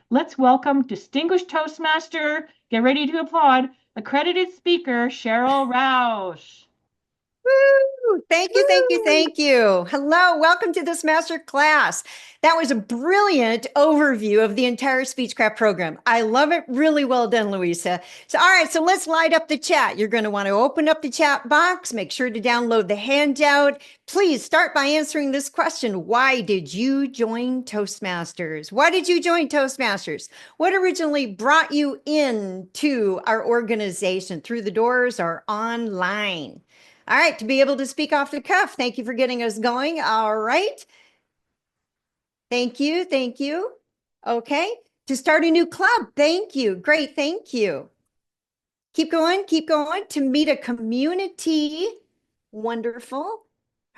Let's welcome distinguished Toastmaster, get ready to applaud, accredited speaker, Sheryl Roush. Woo! Thank you, thank you, Woo! thank you. Hello, welcome to this master class. That was a brilliant overview of the entire Speechcraft program. I love it. Really well done, Louisa. So, all right, so let's light up the chat. You're going to want to open up the chat box. Make sure to download the handout. Please start by answering this question. Why did you join Toastmasters? Why did you join Toastmasters? What originally brought you into our organization, through the doors or online? All right, to be able to speak off the cuff. Thank you for getting us going. All right. Thank you. Thank you. Okay. To start a new club. Thank you. Great. Thank you. Keep going. Keep going. To meet a community. Wonderful. All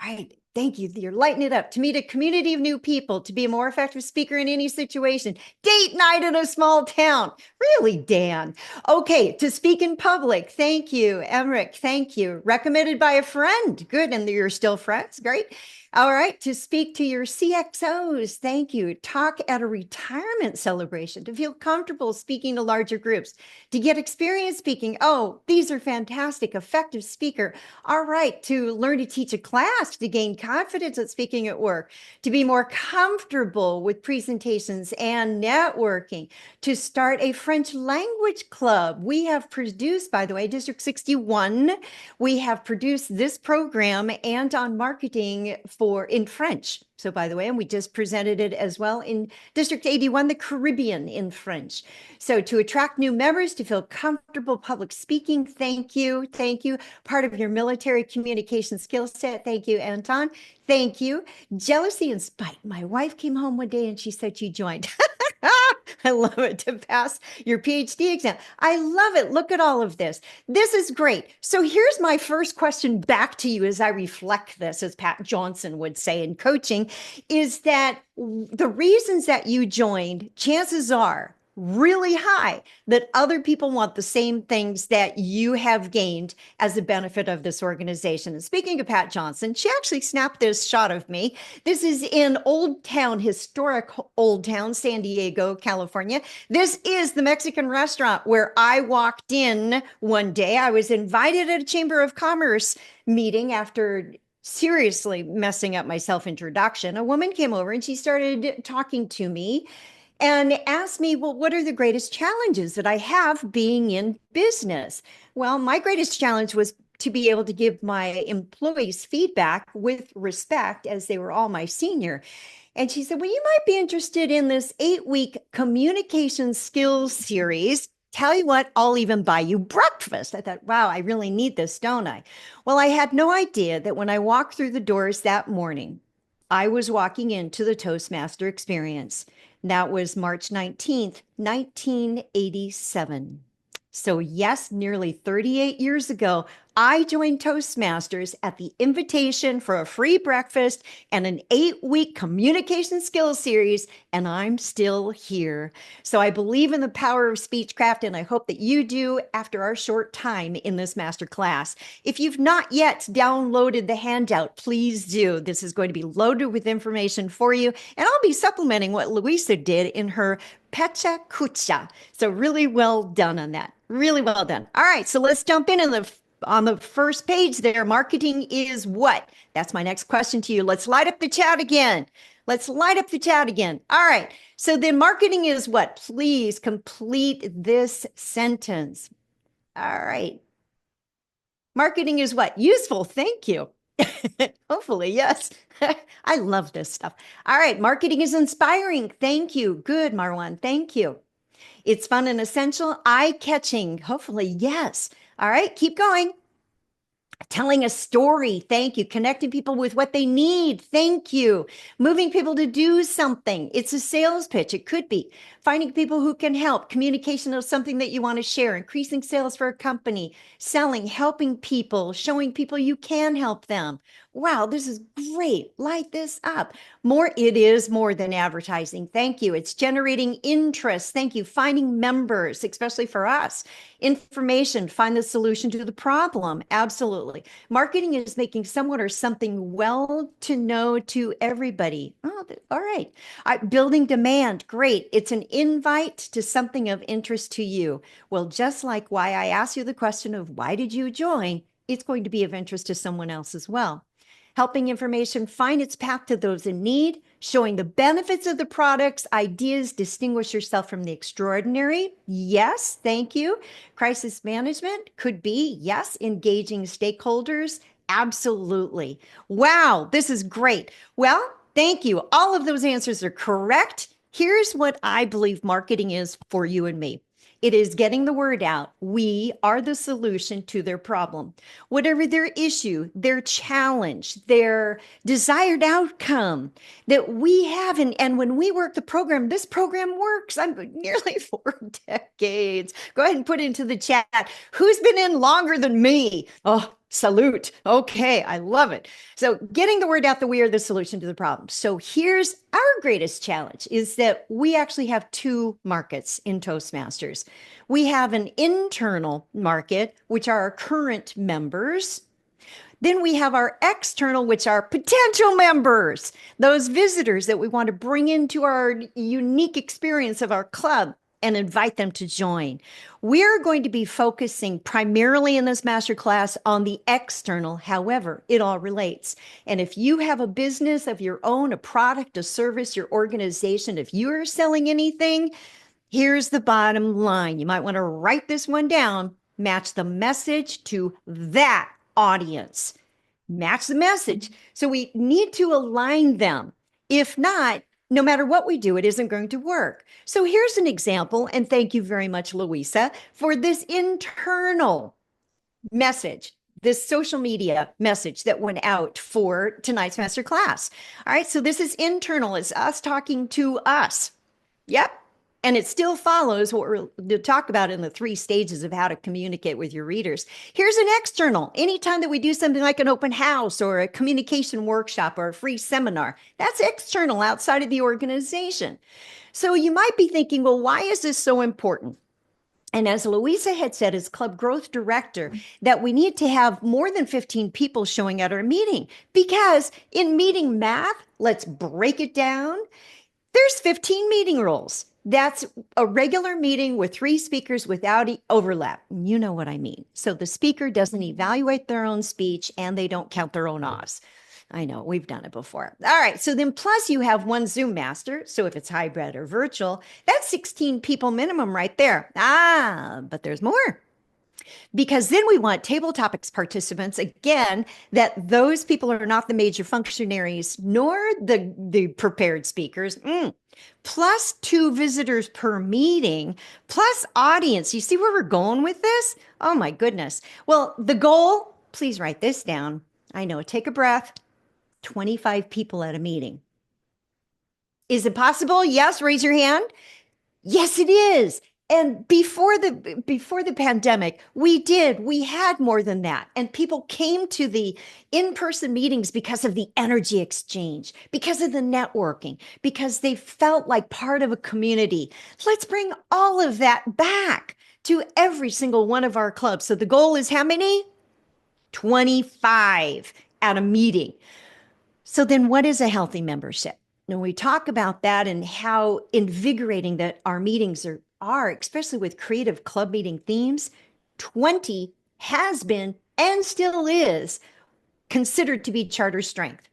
right. Thank you. You're lighting it up. To meet a community of new people, to be a more effective speaker in any situation. Date night in a small town. Really, Dan? Okay. To speak in public. Thank you. Emmerich, thank you. Recommended by a friend. Good. And you're still friends. Great. All right. To speak to your CXOs. Thank you. Talk at a retirement celebration. To feel comfortable speaking to larger groups. To get experience speaking. Oh, these are fantastic. Effective speaker. All right. To learn to teach a class. To gain confidence at speaking at work. To be more comfortable with presentations and networking. To start a French language club. We have produced, by the way, District 61, we have produced this program and on marketing in French. So by the way, and we just presented it as well in District 81, the Caribbean in French. So to attract new members, to feel comfortable public speaking, thank you. Thank you. Part of your military communication skill set. Thank you, Anton. Thank you. Jealousy and spite. My wife came home one day and she said she joined. I love it. To pass your PhD exam. I love it. Look at all of this. This is great. So here's my first question back to you as I reflect this, as Pat Johnson would say in coaching, is that the reasons that you joined, chances are really high that other people want the same things that you have gained as a benefit of this organization. And speaking of Pat Johnson, she actually snapped this shot of me. This is in Old Town, historic Old Town, San Diego, California. This is the Mexican restaurant where I walked in one day. I was invited at a Chamber of Commerce meeting after seriously messing up my self-introduction. A woman came over and she started talking to me and asked me, well, what are the greatest challenges that I have being in business? Well, my greatest challenge was to be able to give my employees feedback with respect, as they were all my senior. And she said, well, you might be interested in this 8-week communication skills series. Tell you what, I'll even buy you breakfast. I thought, wow, I really need this, don't I? Well, I had no idea that when I walked through the doors that morning, I was walking into the Toastmaster experience. That was March 19th, 1987. So yes, nearly 38 years ago, I joined Toastmasters at the invitation for a free breakfast and an 8-week communication skills series, and I'm still here. So I believe in the power of Speechcraft, and I hope that you do after our short time in this master class. If you've not yet downloaded the handout, please do. This is going to be loaded with information for you, and I'll be supplementing what Louisa did in her Pecha Kucha. So really well done on that. Really well done. All right, so let's jump in on the first page there. Marketing is what? That's my next question to you. Let's light up the chat again. Let's light up the chat again. All right, so then marketing is what? Please complete this sentence. All right. Marketing is what? Useful. Thank you. Hopefully, yes. I love this stuff. All right. Marketing is inspiring. Thank you. Good, Marwan. Thank you. It's fun and essential. Eye-catching. Hopefully, yes. All right. Keep going. Telling a story. Thank you. Connecting people with what they need. Thank you. Moving people to do something. It's a sales pitch. It could be. Finding people who can help. Communication of something that you want to share. Increasing sales for a company. Selling. Helping people. Showing people you can help them. Wow, this is great. Light this up. It is more than advertising. Thank you. It's generating interest. Thank you. Finding members, especially for us. Information, find the solution to the problem. Absolutely. Marketing is making someone or something well to know to everybody. Oh, all right. Building demand. Great. It's an invite to something of interest to you. Well, just like why I asked you the question of why did you join, it's going to be of interest to someone else as well. Helping information find its path to those in need, showing the benefits of the products, ideas, distinguish yourself from the extraordinary. Yes, thank you. Crisis management could be, yes, engaging stakeholders. Absolutely. Wow, this is great. Well, thank you. All of those answers are correct. Here's what I believe marketing is for you and me. It is getting the word out. We are the solution to their problem. Whatever their issue, their challenge, their desired outcome that we have. And when we work the program, this program works. I'm nearly 4 decades. Go ahead and put into the chat. Who's been in longer than me? Oh, salute. Okay, I love it. So getting the word out that we are the solution to the problem. So here's our greatest challenge is that we actually have two markets in Toastmasters. We have an internal market, which are our current members. Then we have our external, which are potential members, those visitors that we want to bring into our unique experience of our club and invite them to join. We're going to be focusing primarily in this masterclass on the external. However, it all relates. And if you have a business of your own, a product, a service, your organization, if you're selling anything, here's the bottom line. You might want to write this one down. Match the message to that audience. Match the message. So we need to align them. If not, no matter what we do, it isn't going to work. So here's an example, and thank you very much, Louisa, for this internal message, this social media message that went out for tonight's masterclass. All right, so this is internal. It's us talking to us. Yep. And it still follows what we're to talk about in the 3 stages of how to communicate with your readers. Here's an external. Anytime that we do something like an open house or a communication workshop or a free seminar, that's external outside of the organization. So you might be thinking, well, why is this so important? And as Louisa had said as club growth director, that we need to have more than 15 people showing at our meeting, because in meeting math, let's break it down. There's 15 meeting rules. That's a regular meeting with 3 speakers without overlap. You know what I mean. So the speaker doesn't evaluate their own speech and they don't count their own ahs. I know, we've done it before. All right, so then plus you have 1 Zoom master. So if it's hybrid or virtual, that's 16 people minimum right there. But there's more. Because then we want table topics participants, again, that those people are not the major functionaries nor the prepared speakers, plus 2 visitors per meeting, plus audience. You see where we're going with this? Oh my goodness. Well, the goal, please write this down. I know, take a breath. 25 people at a meeting. Is it possible? Yes, raise your hand. Yes, it is. And before the pandemic, we had more than that. And people came to the in-person meetings because of the energy exchange, because of the networking, because they felt like part of a community. Let's bring all of that back to every single one of our clubs. So the goal is how many? 25 at a meeting. So then what is a healthy membership? When we talk about that and how invigorating that our meetings are, especially with creative club meeting themes, 20 has been and still is considered to be charter strength.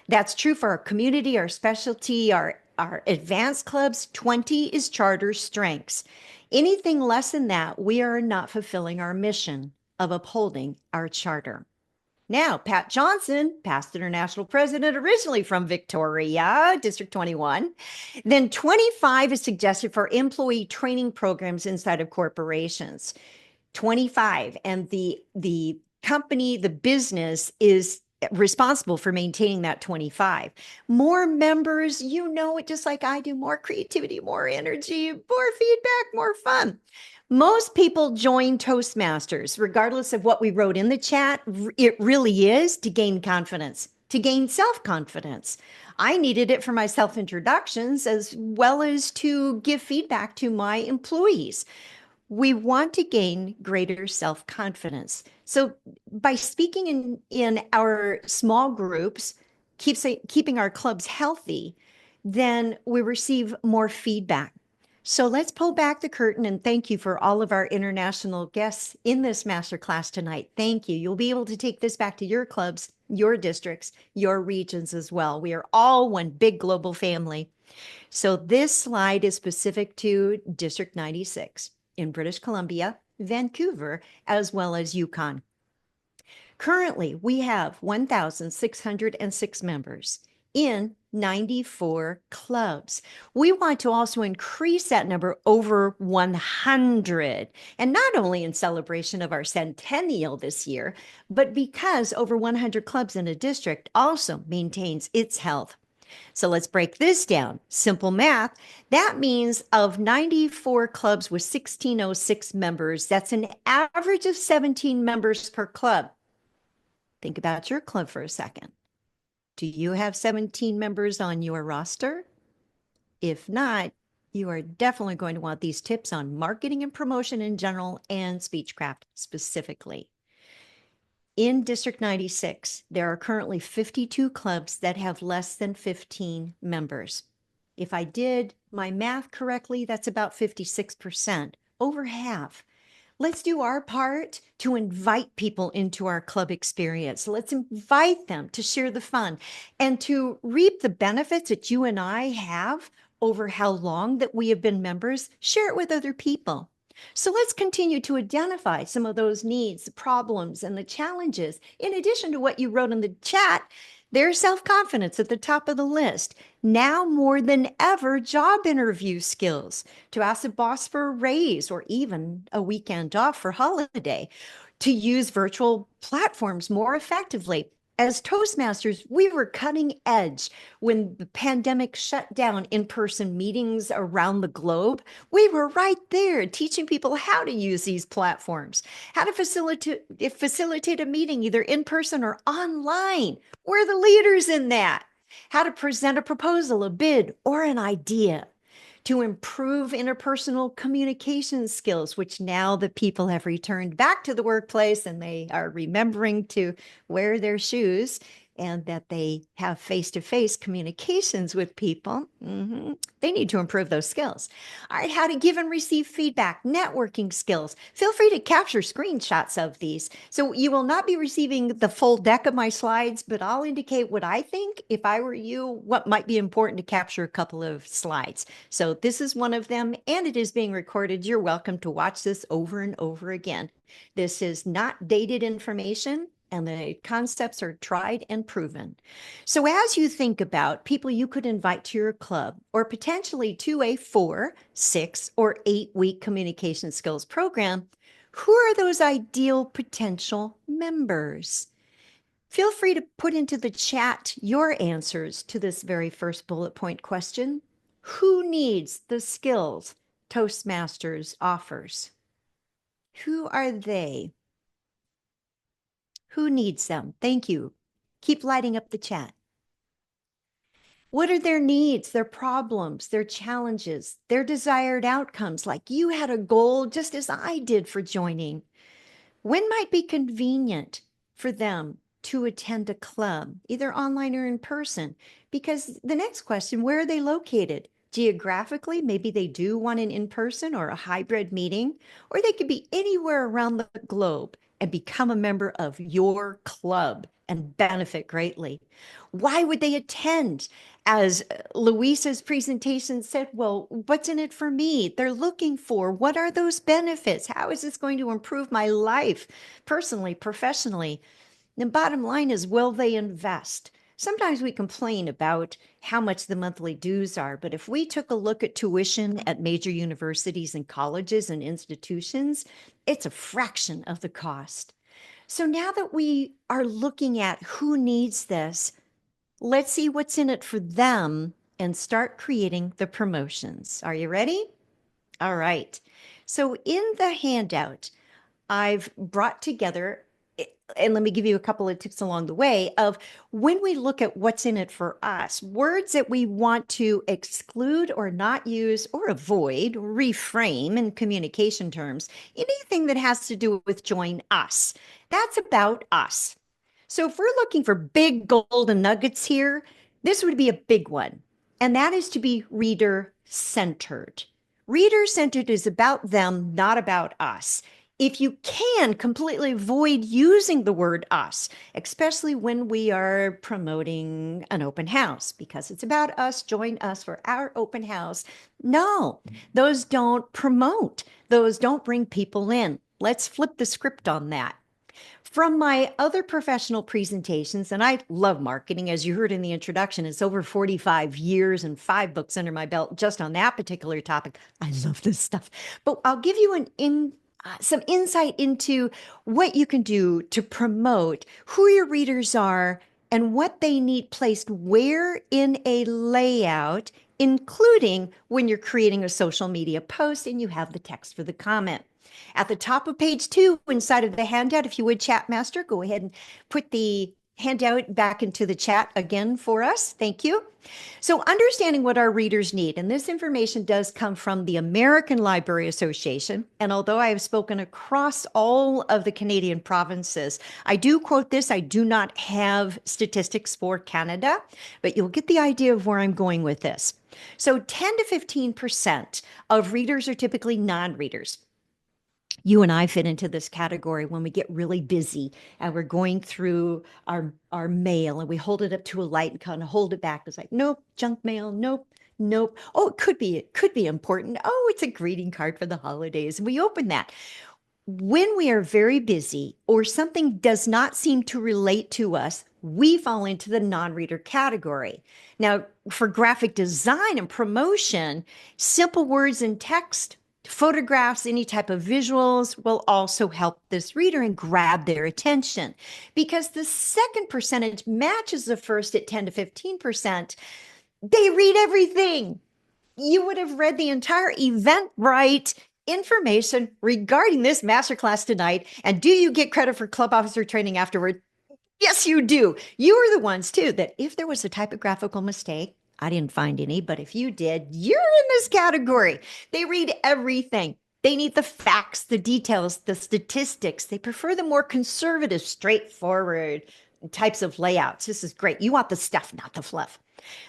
That's true for our community, our specialty, our advanced clubs. 20 is charter strengths. Anything less than that, we are not fulfilling our mission of upholding our charter. Now, Pat Johnson, past international president, originally from Victoria, District 21. Then 25 is suggested for employee training programs inside of corporations. 25, and the company, the business is responsible for maintaining that 25. More members, you know it just like I do, more creativity, more energy, more feedback, more fun. Most people join Toastmasters, regardless of what we wrote in the chat. It really is to gain confidence, to gain self-confidence. I needed it for my self-introductions as well as to give feedback to my employees. We want to gain greater self-confidence. So by speaking in our small groups, keeping our clubs healthy, then we receive more feedback. So let's pull back the curtain and thank you for all of our international guests in this masterclass tonight. Thank you. You'll be able to take this back to your clubs, your districts, your regions as well. We are all one big global family. So this slide is specific to District 96 in British Columbia, Vancouver, as well as Yukon. Currently, we have 1,606 members in 94 clubs. We want to also increase that number over 100, and not only in celebration of our centennial this year, but because over 100 clubs in a district also maintains its health. So let's break this down. Simple math. That means of 94 clubs with 1,606 members, that's an average of 17 members per club. Think about your club for a second. Do you have 17 members on your roster? If not, you are definitely going to want these tips on marketing and promotion in general and Speechcraft specifically. In District 96, there are currently 52 clubs that have less than 15 members. If I did my math correctly, that's about 56%, over half. Let's do our part to invite people into our club experience. Let's invite them to share the fun and to reap the benefits that you and I have over how long that we have been members. Share it with other people. So let's continue to identify some of those needs, the problems, and the challenges. In addition to what you wrote in the chat, there's self-confidence at the top of the list. Now more than ever, job interview skills, to ask a boss for a raise or even a weekend off for holiday, to use virtual platforms more effectively. As Toastmasters, we were cutting edge when the pandemic shut down in-person meetings around the globe. We were right there teaching people how to use these platforms, how to facilitate a meeting either in person or online. We're the leaders in that. How to present a proposal, a bid, or an idea. To improve interpersonal communication skills, which now the people have returned back to the workplace and they are remembering to wear their shoes and that they have face-to-face communications with people. They need to improve those skills. All right, how to give and receive feedback, networking skills. Feel free to capture screenshots of these. So you will not be receiving the full deck of my slides, but I'll indicate what I think, if I were you, what might be important to capture a couple of slides. So this is one of them, and it is being recorded. You're welcome to watch this over and over again. This is not dated information, and the concepts are tried and proven. So as you think about people you could invite to your club or potentially to a 4, 6, or 8-week communication skills program, who are those ideal potential members? Feel free to put into the chat your answers to this very first bullet point question. Who needs the skills Toastmasters offers? Who are they? Who needs them? Thank you. Keep lighting up the chat. What are their needs, their problems, their challenges, their desired outcomes? Like you had a goal just as I did for joining. When might be convenient for them to attend a club, either online or in person? Because the next question, where are they located? Geographically, maybe they do want an in-person or a hybrid meeting, or they could be anywhere around the globe and become a member of your club and benefit greatly. Why would they attend? As Louisa's presentation said, well, what's in it for me? They're looking for, what are those benefits? How is this going to improve my life personally, professionally? The bottom line is, will they invest? Sometimes we complain about how much the monthly dues are, but if we took a look at tuition at major universities and colleges and institutions, it's a fraction of the cost. So now that we are looking at who needs this, let's see what's in it for them and start creating the promotions. Are you ready? All right. So in the handout, I've brought together, and let me give you a couple of tips along the way of when we look at what's in it for us, words that we want to exclude or not use or avoid, reframe in communication terms, anything that has to do with join us. That's about us. So if we're looking for big golden nuggets here, this would be a big one. And that is to be reader centered. Reader centered is about them, not about us. If you can completely avoid using the word us, especially when we are promoting an open house, because it's about us, join us for our open house. No, those don't promote. Those don't bring people in. Let's flip the script on that. From my other professional presentations, and I love marketing, as you heard in the introduction, it's over 45 years and 5 books under my belt just on that particular topic. I love this stuff. But I'll give you some insight into what you can do to promote who your readers are and what they need placed where in a layout, including when you're creating a social media post and you have the text for the comment. At the top of page 2, inside of the handout, if you would, Chat Master, go ahead and put the handout back into the chat again for us. Thank you. So understanding what our readers need, and this information does come from the American Library Association. And although I have spoken across all of the Canadian provinces, I do quote this. I do not have statistics for Canada, but you'll get the idea of where I'm going with this. So 10 to 15% of readers are typically non-readers. You and I fit into this category when we get really busy and we're going through our mail and we hold it up to a light and kind of hold it back. It's like, nope, junk mail, nope, nope. Oh, it could be important. Oh, it's a greeting card for the holidays. And we open that. When we are very busy or something does not seem to relate to us, we fall into the non-reader category. Now, for graphic design and promotion, simple words and text, photographs, any type of visuals will also help this reader and grab their attention, because the second percentage matches the first at 10 to 15%. They read everything. You would have read the entire Eventbrite information regarding this masterclass tonight. And do you get credit for club officer training afterward? Yes, you do. You are the ones too that if there was a typographical mistake, I didn't find any, but if you did, you're in this category. They read everything. They need the facts, the details, the statistics. They prefer the more conservative, straightforward types of layouts. This is great. You want the stuff, not the fluff.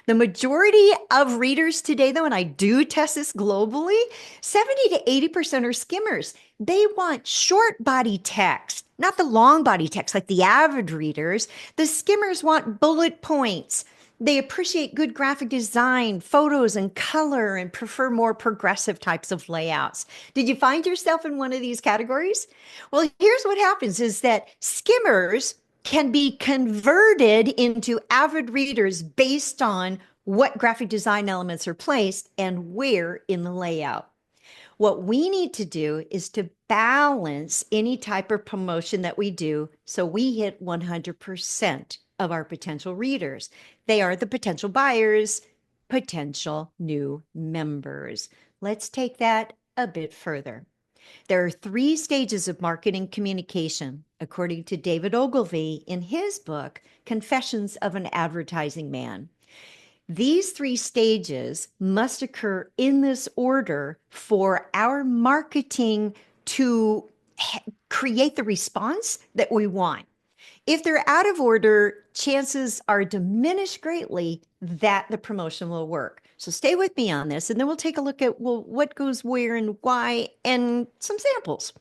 The majority of readers today, though, and I do test this globally, 70 to 80% are skimmers. They want short body text, not the long body text like the avid readers. The skimmers want bullet points. They appreciate good graphic design, photos and color, and prefer more progressive types of layouts. Did you find yourself in one of these categories? Well, here's what happens is that skimmers can be converted into avid readers based on what graphic design elements are placed and where in the layout. What we need to do is to balance any type of promotion that we do so we hit 100% of our potential readers. They are the potential buyers, potential new members. Let's take that a bit further. There are 3 stages of marketing communication, according to David Ogilvy in his book, Confessions of an Advertising Man. These 3 stages must occur in this order for our marketing to create the response that we want. If they're out of order, chances are diminished greatly that the promotion will work. So stay with me on this, and then we'll take a look at, well, what goes where and why, and some samples.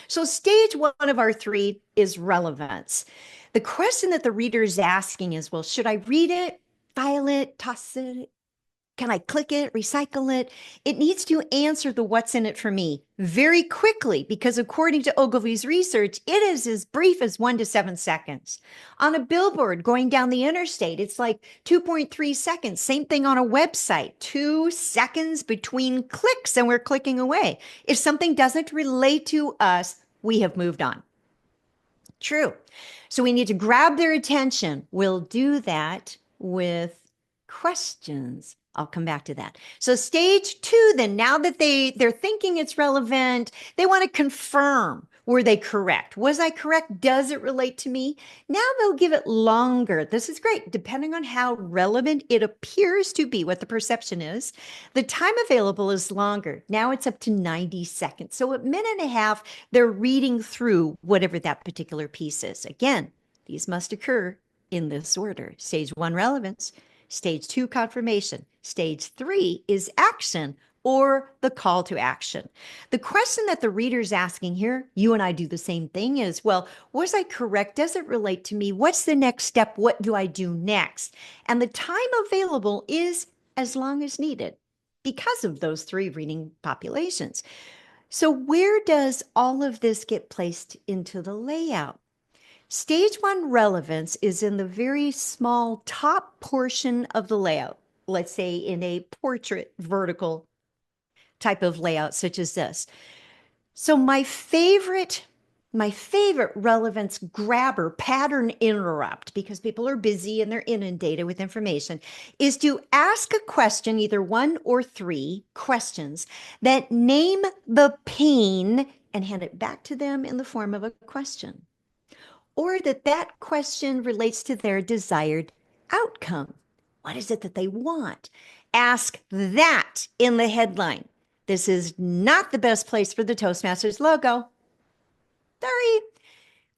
So stage 1 of our 3 is relevance. The question that the reader is asking is, well, should I read it, file it, toss it? Can I click it, recycle it? It needs to answer the what's in it for me very quickly, because according to Ogilvy's research, it is as brief as 1 to 7 seconds. On a billboard going down the interstate, it's like 2.3 seconds. Same thing on a website, 2 seconds between clicks and we're clicking away. If something doesn't relate to us, we have moved on. True. So we need to grab their attention. We'll do that with questions. I'll come back to that. So stage two, then now that they're thinking it's relevant, they want to confirm, were they correct? Was I correct? Does it relate to me? Now they'll give it longer. This is great. Depending on how relevant it appears to be, what the perception is, the time available is longer. Now it's up to 90 seconds. So a minute and a half, they're reading through whatever that particular piece is. Again, these must occur in this order. Stage one, relevance. Stage two, confirmation. Stage three is action or the call to action. The question that the reader's asking here, you and I do the same thing, is, well, was I correct? Does it relate to me? What's the next step? What do I do next? And the time available is as long as needed because of those three reading populations. So where does all of this get placed into the layout? Stage one, relevance, is in the very small top portion of the layout. Let's say in a portrait vertical type of layout such as this. So my favorite relevance grabber, pattern interrupt, because people are busy and they're inundated with information, is to ask a question, either one or three questions that name the pain and hand it back to them in the form of a question. Or that question relates to their desired outcome. What is it that they want? Ask that in the headline. This is not the best place for the Toastmasters logo. Sorry.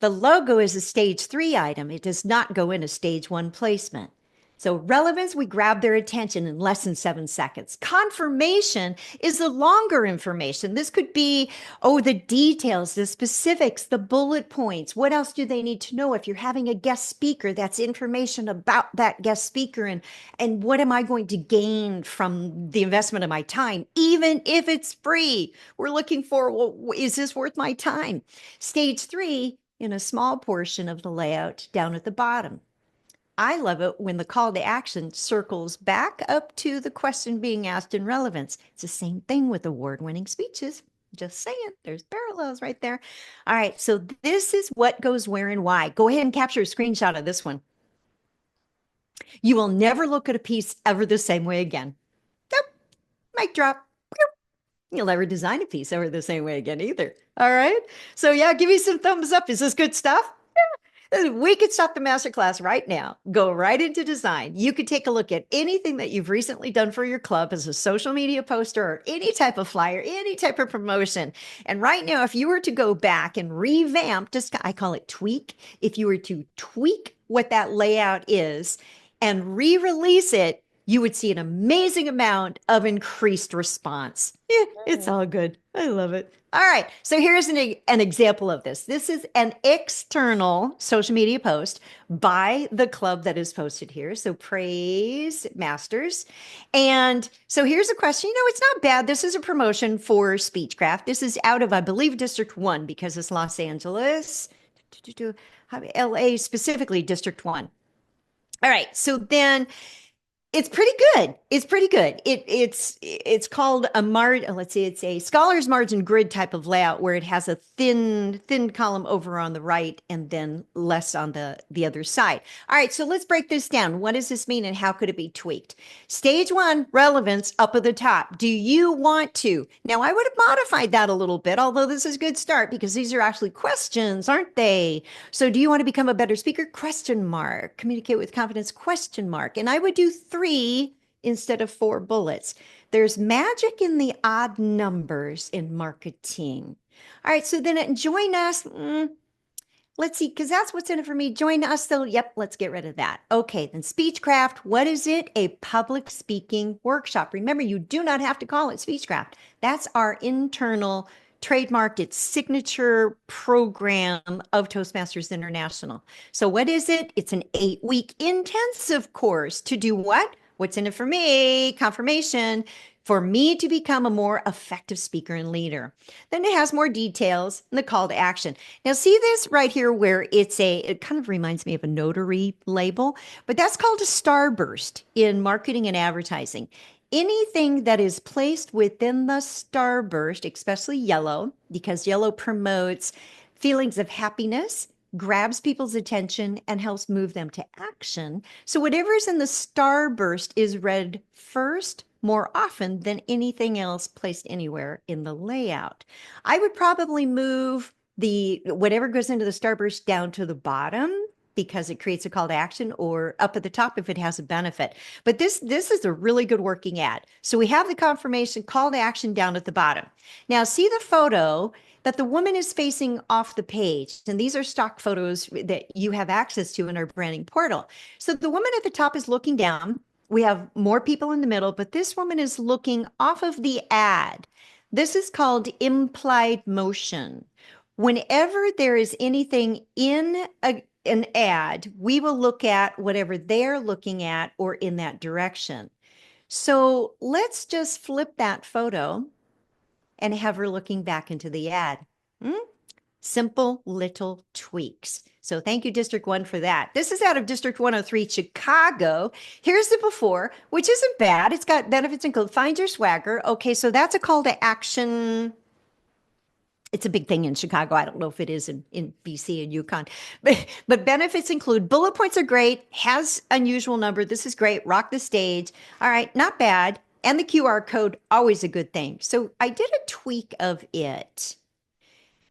The logo is a stage three item. It does not go in a stage one placement. So relevance, we grab their attention in less than 7 seconds. Confirmation is the longer information. This could be, the details, the specifics, the bullet points. What else do they need to know? If you're having a guest speaker, that's information about that guest speaker and what am I going to gain from the investment of my time, even if it's free. We're looking for, well, is this worth my time? Stage three, in a small portion of the layout down at the bottom. I love it when the call to action circles back up to the question being asked in relevance. It's the same thing with award-winning speeches. Just saying, there's parallels right there. All right, so this is what goes where and why. Go ahead and capture a screenshot of this one. You will never look at a piece ever the same way again. Nope, mic drop. You'll never design a piece ever the same way again either. All right, so yeah, give me some thumbs up. Is this good stuff? We could stop the masterclass right now, go right into design. You could take a look at anything that you've recently done for your club as a social media poster or any type of flyer, any type of promotion. And right now, if you were to go back and revamp, I call it tweak, if you were to tweak what that layout is and re-release it, you would see an amazing amount of increased response. It's all good. I love it. All right, so here's an example of this. This is an external social media post by the club that is posted here. So praise Masters. And so here's a question. It's not bad. This is a promotion for Speechcraft. This is out of, I believe, District 1 because it's Los Angeles, LA, specifically District 1. All right, so then it's pretty good. It's pretty good. It's called it's a scholar's margin grid type of layout where it has a thin column over on the right and then less on the other side. All right, so let's break this down. What does this mean and how could it be tweaked? Stage one, relevance up at the top. Do you want to? Now, I would have modified that a little bit, although this is a good start because these are actually questions, aren't they? So do you want to become a better speaker? Question mark. Communicate with confidence? Question mark. And I would do 3 instead of 4 bullets. There's magic in the odd numbers in marketing. All right, so then join us. Let's see, because that's what's in it for me. Join us, though. Yep, let's get rid of that. Okay, then Speechcraft. What is it? A public speaking workshop. Remember, you do not have to call it Speechcraft. That's our internal trademarked, its signature program of Toastmasters International. So what is it? It's an 8-week intensive course to do what? What's in it for me? Confirmation for me to become a more effective speaker and leader. Then it has more details and the call to action. Now see this right here where it kind of reminds me of a notary label, but that's called a starburst in marketing and advertising. Anything that is placed within the starburst, especially yellow, because yellow promotes feelings of happiness, grabs people's attention and helps move them to action. So whatever is in the starburst is read first more often than anything else placed anywhere in the layout. I would probably move the whatever goes into the starburst down to the bottom because it creates a call to action, or up at the top if it has a benefit. But this is a really good working ad. So we have the confirmation call to action down at the bottom. Now see the photo that the woman is facing off the page. And these are stock photos that you have access to in our branding portal. So the woman at the top is looking down. We have more people in the middle, but this woman is looking off of the ad. This is called implied motion. Whenever there is anything in an ad, we will look at whatever they're looking at or in that direction. So let's just flip that photo and have her looking back into the ad. Simple little tweaks. So thank you, District 1, for that. This is out of District 103, Chicago. Here's the before, which isn't bad. It's got benefits include find your swagger. Okay, so that's a call to action. It's a big thing in Chicago. I don't know if it is in BC and Yukon, but benefits include bullet points are great, has unusual number. This is great. Rock the stage. All right, not bad. And the QR code, always a good thing. So I did a tweak of it.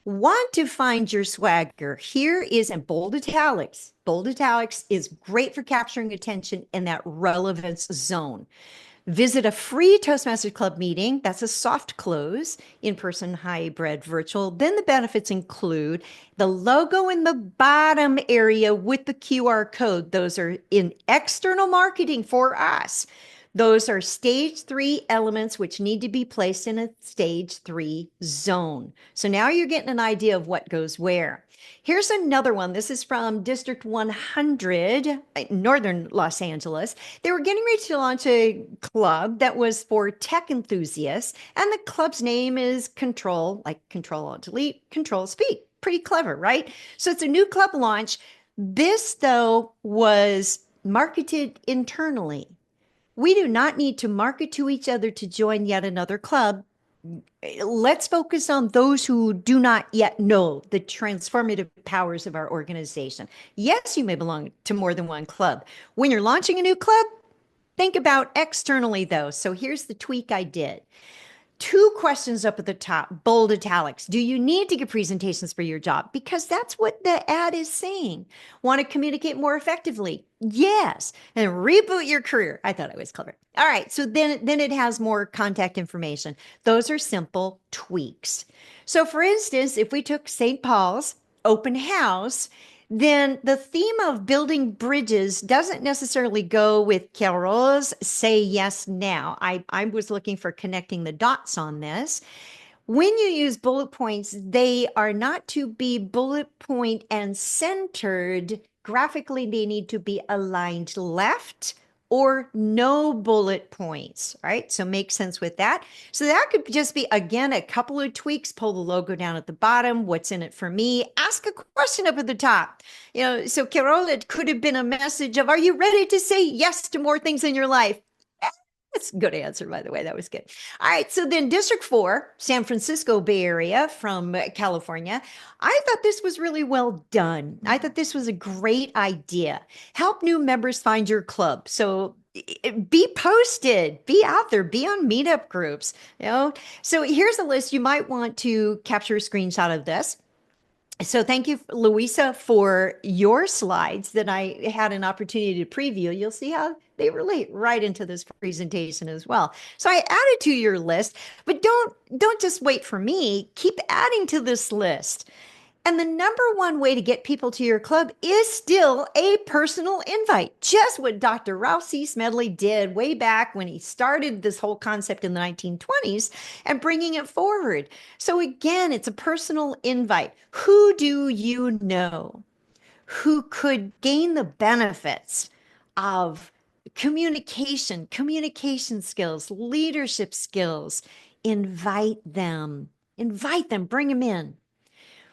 Want to find your swagger. Here is in bold italics. Bold italics is great for capturing attention in that relevance zone. Visit a free Toastmasters Club meeting. That's a soft close, in-person, hybrid, virtual. Then the benefits include the logo in the bottom area with the QR code. Those are in external marketing for us. Those are stage 3 elements which need to be placed in a stage 3 zone. So now you're getting an idea of what goes where. Here's another one. This is from District 100, Northern Los Angeles. They were getting ready to launch a club that was for tech enthusiasts, and the club's name is Control, like Control Alt Delete, Control Speak. Pretty clever, right? So it's a new club launch. This, though, was marketed internally. We do not need to market to each other to join yet another club. Let's focus on those who do not yet know the transformative powers of our organization. Yes, you may belong to more than one club. When you're launching a new club, think about externally though. So here's the tweak I did. 2 questions up at the top, bold italics. Do you need to give presentations for your job? Because that's what the ad is saying. Want to communicate more effectively? Yes. And reboot your career. I thought I was clever. All right. So then it has more contact information. Those are simple tweaks. So for instance, if we took St. Paul's open house, then the theme of building bridges doesn't necessarily go with Carol's Say Yes Now. I was looking for connecting the dots on this. When you use bullet points, they are not to be bullet point and centered. Graphically, they need to be aligned left or no bullet points, right? So make sense with that. So that could just be, again, a couple of tweaks, pull the logo down at the bottom, what's in it for me, ask a question up at the top. So Carol, it could have been a message of, are you ready to say yes to more things in your life? That's a good answer, by the way. That was good. All right. So then District 4, San Francisco Bay Area from California. I thought this was really well done. I thought this was a great idea. Help new members find your club. So be posted, be out there, be on meetup groups. So here's a list. You might want to capture a screenshot of this. So thank you, Louisa, for your slides that I had an opportunity to preview. You'll see how they relate right into this presentation as well. So I added to your list, but don't just wait for me. Keep adding to this list. And the number one way to get people to your club is still a personal invite. Just what Dr. Ralph C. Smedley did way back when he started this whole concept in the 1920s and bringing it forward. So again, it's a personal invite. Who do you know who could gain the benefits of communication skills, leadership skills? Invite them, bring them in.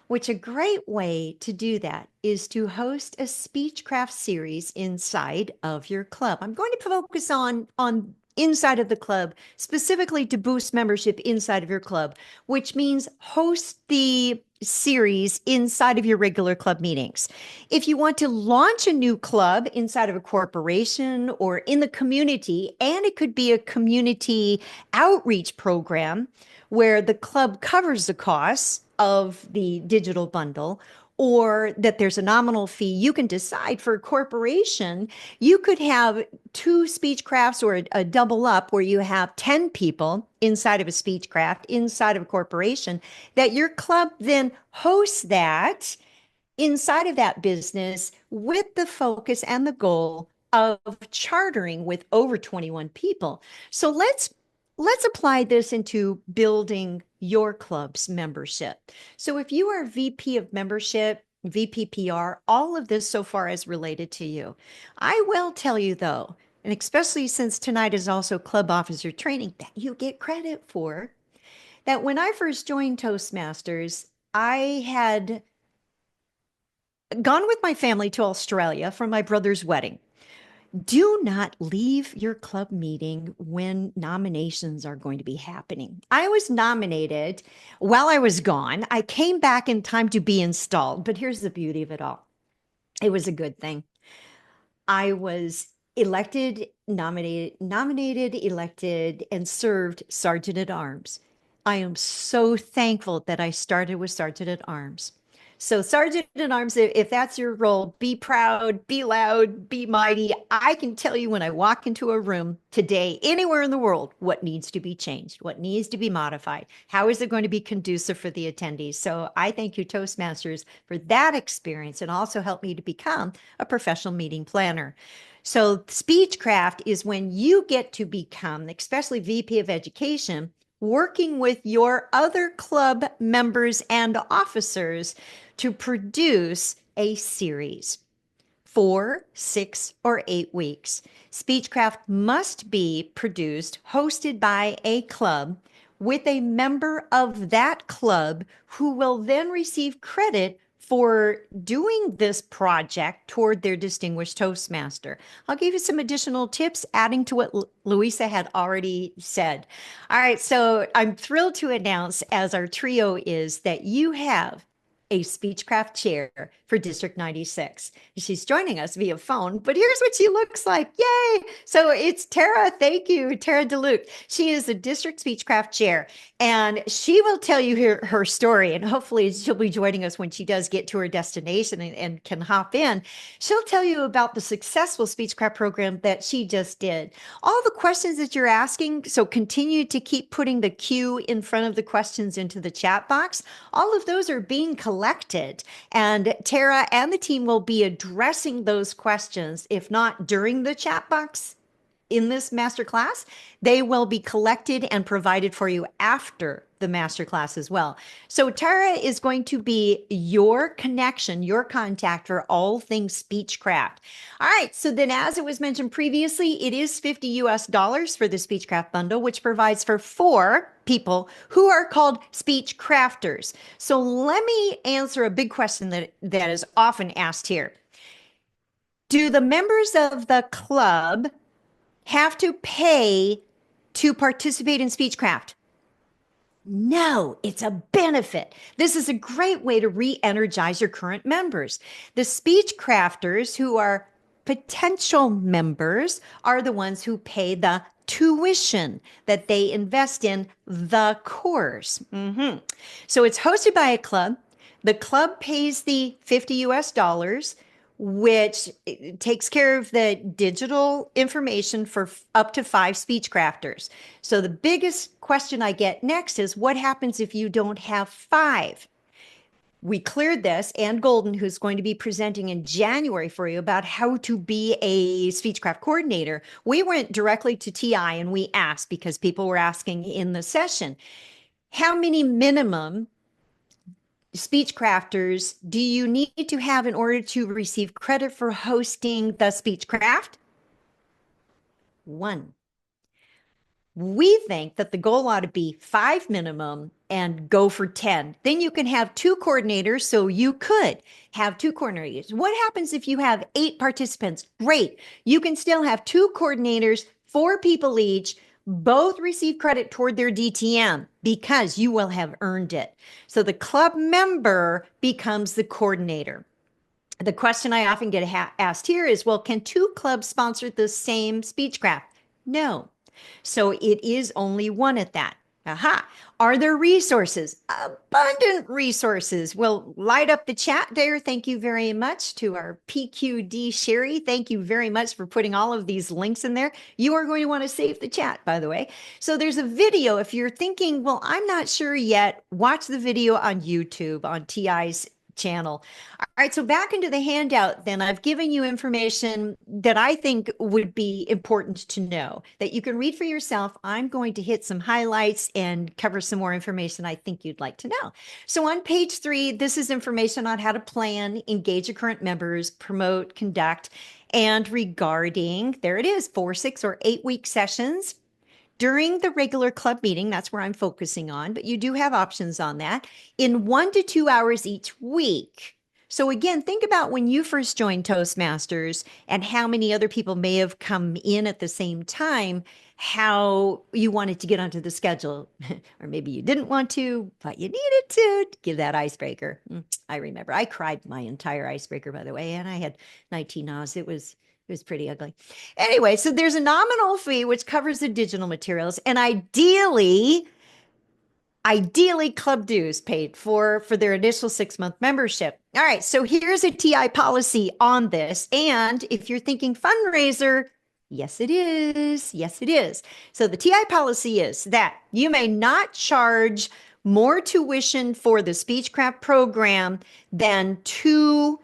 Which a great way to do that is to host a Speechcraft series inside of your club. I'm going to focus on inside of the club, specifically to boost membership inside of your club, which means host the series inside of your regular club meetings. If you want to launch a new club inside of a corporation or in the community, and it could be a community outreach program where the club covers the costs of the digital bundle, or that there's a nominal fee, you can decide. For a corporation, you could have two Speechcrafts or a double up where you have 10 people inside of a Speechcraft, inside of a corporation, that your club then hosts that inside of that business with the focus and the goal of chartering with over 21 people. So let's apply this into building your club's membership. So if you are VP of membership, VP PR, all of this so far is related to you. I will tell you though, and especially since tonight is also club officer training that you get credit for, that when I first joined Toastmasters, I had gone with my family to Australia for my brother's wedding. Do not leave your club meeting when nominations are going to be happening. I was nominated while I was gone. I came back in time to be installed, but here's the beauty of it all. It was a good thing. I was elected, elected, and served Sergeant at Arms. I am so thankful that I started with Sergeant at Arms. So Sergeant at Arms, if that's your role, be proud, be loud, be mighty. I can tell you when I walk into a room today, anywhere in the world, what needs to be changed, what needs to be modified. How is it going to be conducive for the attendees? So I thank you, Toastmasters, for that experience, and also helped me to become a professional meeting planner. So Speechcraft is when you get to become, especially VP of Education, working with your other club members and officers to produce a series. 4, 6, or 8 weeks. Speechcraft must be produced, hosted by a club with a member of that club who will then receive credit for doing this project toward their distinguished Toastmaster. I'll give you some additional tips adding to what Louisa had already said. All right, so I'm thrilled to announce, as our trio is, that you have a Speechcraft chair for District 96. She's joining us via phone, but here's what she looks like. Yay! So it's Tara. Thank you, Tara DeLuke. She is the District Speechcraft chair, and she will tell you her story, and hopefully she'll be joining us when she does get to her destination and can hop in. She'll tell you about the successful Speechcraft program that she just did. All the questions that you're asking, so continue to keep putting the Q in front of the questions into the chat box. All of those are being collected, and Tara and the team will be addressing those questions, if not during the chat box in this masterclass, they will be collected and provided for you after the masterclass as well. So Tara is going to be your connection, your contact for all things Speechcraft. All right, so then as it was mentioned previously, it is $50 US for the Speechcraft bundle, which provides for 4 people who are called speech crafters. So let me answer a big question that is often asked here. Do the members of the club have to pay to participate in Speechcraft? No, it's a benefit. This is a great way to re-energize your current members. The Speechcrafters who are potential members are the ones who pay the tuition that they invest in the course. So it's hosted by a club. The club pays the $50 US, which takes care of the digital information for up to 5 Speechcrafters. So the biggest question I get next is, what happens if you don't have 5? We cleared this. Ann Golden, who's going to be presenting in January for you about how to be a Speechcraft coordinator. We went directly to TI and we asked, because people were asking in the session, how many minimum Speechcrafters do you need to have in order to receive credit for hosting the Speechcraft? 1. We think that the goal ought to be 5 minimum and go for 10. Then you can have 2 coordinators, so you could have 2 coordinators. What happens if you have 8 participants? Great. You can still have 2 coordinators, 4 people each, both receive credit toward their DTM because you will have earned it. So the club member becomes the coordinator. The question I often get asked here is, well, can two clubs sponsor the same Speechcraft? No. So it is only one at that. Aha. Are there resources? Abundant resources. We'll light up the chat there. Thank you very much to our PQD Sherry. Thank you very much for putting all of these links in there. You are going to want to save the chat, by the way. So there's a video. If you're thinking, well, I'm not sure yet, watch the video on YouTube on TI's channel. All right, so back into the handout, then I've given you information that I think would be important to know that you can read for yourself. I'm going to hit some highlights and cover some more information I think you'd like to know. So on page 3, this is information on how to plan, engage your current members, promote, conduct, and regarding, there it is, 4, 6, or 8-week sessions. During the regular club meeting, that's where I'm focusing on, but you do have options on that, in 1 to 2 hours each week. So again, think about when you first joined Toastmasters and how many other people may have come in at the same time, how you wanted to get onto the schedule. Or maybe you didn't want to, but you needed to give that icebreaker. I remember I cried my entire icebreaker, by the way, and I had 19 Oz. It was pretty ugly. Anyway, so there's a nominal fee which covers the digital materials, and ideally club dues paid for their initial 6-month membership. All right, so here's a TI policy on this. And if you're thinking fundraiser, yes, it is. Yes, it is. So the TI policy is that you may not charge more tuition for the Speechcraft program than 2